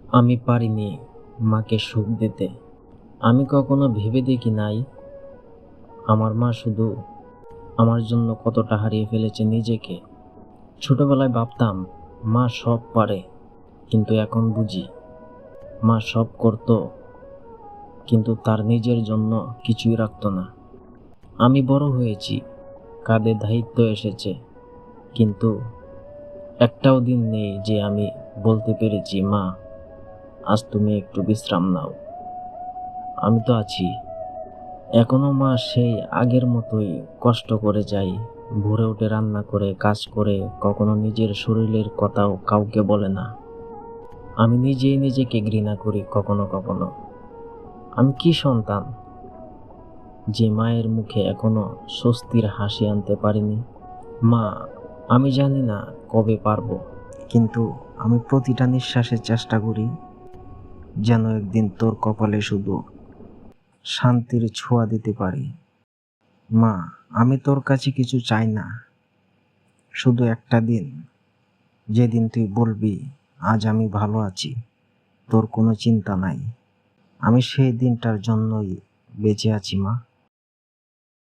আমি পারিনি মাকে সুখ দিতে। আমি কখনো ভেবে দেখি নাই আমার মা শুধু আমার জন্য কতটা হারিয়ে ফেলেছে নিজেকে। ছোটবেলায় ভাবতাম মা সব পারে, কিন্তু এখন বুঝি মা সব করতো, কিন্তু তার নিজের জন্য কিছুই রাখতো না। আমি বড় হয়েছি, কাঁধে দায়িত্ব এসেছে, কিন্তু একটাও দিন নেই যে আমি বলতে পেরেছি মা আজ তুমি একটু বিশ্রাম নাও। আমি তো আছি এখনো। মা সেই আগের মতোই কষ্ট করে যায়, ভোরে উঠে রান্না করে কাজ করে, কখনো নিজের শরীরের কথাও কাউকে বলে না। আমি নিজেই নিজেকে ঘৃণা করি কখনো কখনো। আমি কি সন্তান যে মায়ের মুখে এখনো স্বস্তির হাসি আনতে পারিনি? মা, আমি জানি না কবে পারবো, কিন্তু আমি প্রতিটা নিঃশ্বাসে চেষ্টা করি যেন একদিন তোর কপালে শুধু শান্তির ছোঁয়া দিতে পারি। মা, আমি তোর কাছে কিছু চাই না, শুধু একটা দিন, যেদিন তুই বলবি আজ আমি ভালো আছি, তোর কোনো চিন্তা নাই। আমি সেই দিনটার জন্যই বেঁচে আছি মা।